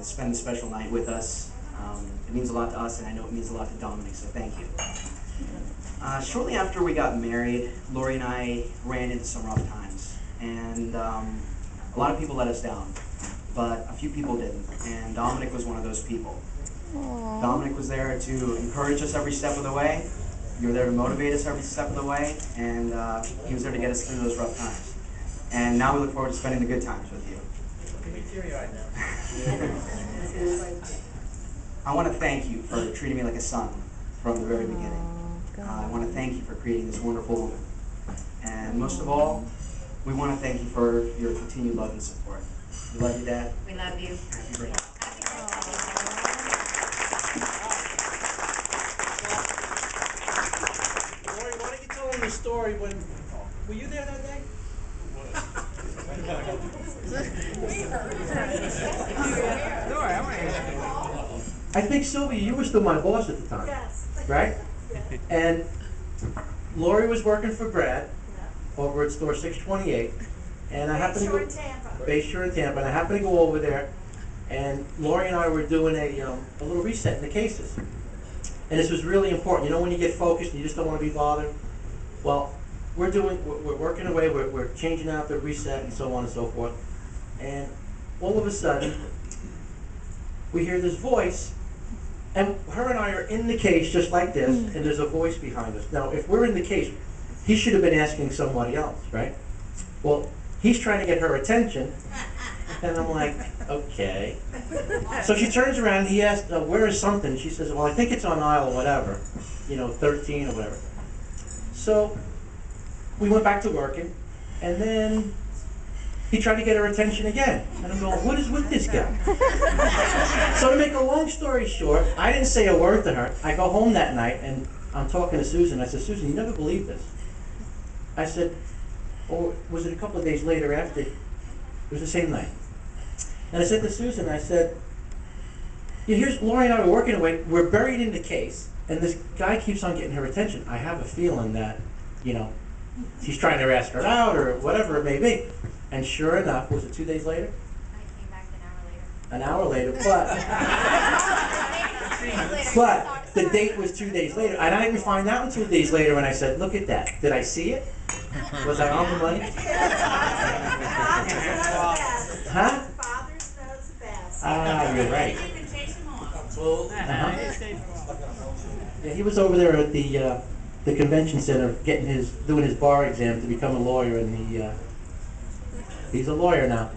spend the special night with us. It means a lot to us, and I know it means a lot to Dominic, so thank you. Shortly after we got married, Lori and I ran into some rough times, and a lot of people let us down, but a few people didn't, and Dominic was one of those people. Aww. Dominic was there to encourage us every step of the way. You were there to motivate us every step of the way, and he was there to get us through those rough times. And now we look forward to spending the good times with you. I want to thank you for treating me like a son from the very beginning. I want to thank you for creating this wonderful woman. And most of all, we want to thank you for your continued love and support. We love you, Dad. We love you. Happy birthday. Lori, why don't you tell them the story when... Were you there that day? I think, Sylvia, you were still my boss at the time. Yes. Right? Yes. And Lori was working for Brad over at store 628. And I happened to go... in Tampa. Bayshore in Tampa. And I happened to go over there. And Lori and I were doing a little reset in the cases. And this was really important. You know when you get focused and you just don't want to be bothered? Well, we're working away, we're changing out the reset and so on and so forth. And all of a sudden, we hear this voice, and her and I are in the case just like this, and there's a voice behind us. Now, if we're in the case, he should have been asking somebody else, right? Well, he's trying to get her attention, and I'm like, okay. So she turns around, he asks, where is something? She says, well, I think it's on aisle whatever, 13 or whatever. So we went back to working, and then he tried to get her attention again. And I'm going, what is with this guy? So to make a long story short, I didn't say a word to her. I go home that night, and I'm talking to Susan. I said, Susan, you never believe this. I said, or was it a couple of days later after? It was the same night. And I said to Susan, I said, here's Lori and I were working away. We're buried in the case, and this guy keeps on getting her attention. I have a feeling that, he's trying to ask her out or whatever it may be. And sure enough, was it 2 days later? I came back An hour later, but the date was 2 days later. And I didn't find out until 2 days later when I said, look at that. Did I see it? Was I on the money? Huh? Fathers knows best. Ah, you're right. Absolutely. Yeah, he was over there at the convention center doing his bar exam to become a lawyer, and he's a lawyer now.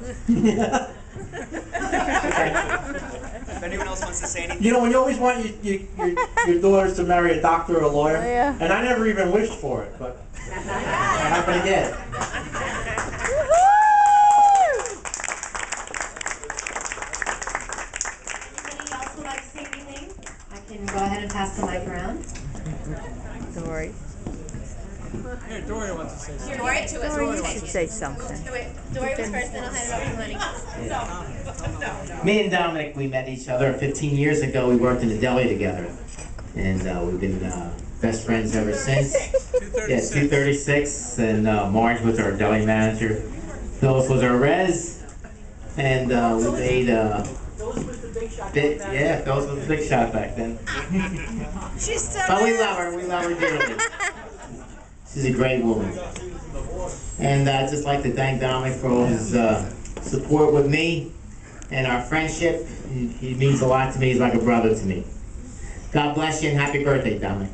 If anyone else wants to say anything. When you always want your daughters to marry a doctor or a lawyer, Yeah. and I never even wished for it, but it happened again. Anybody else would like to say anything? I can go ahead and pass the mic around. Dory. Here, Dory wants to say something. Dory, to us. Dory, you should say something. Dory was first, then I'll hand it over to Lenny. Me and Dominic, we met each other 15 years ago. We worked in the deli together, and we've been best friends ever since. Yeah, 236, and Marge was our deli manager. Phyllis was our res, and we made Phyllis was the big shot. yeah, Phyllis was the big shot back then. She's still But we love her dearly. She's a great woman. And I'd just like to thank Dominic for all his support with me and our friendship. He means a lot to me. He's like a brother to me. God bless you and happy birthday, Dominic.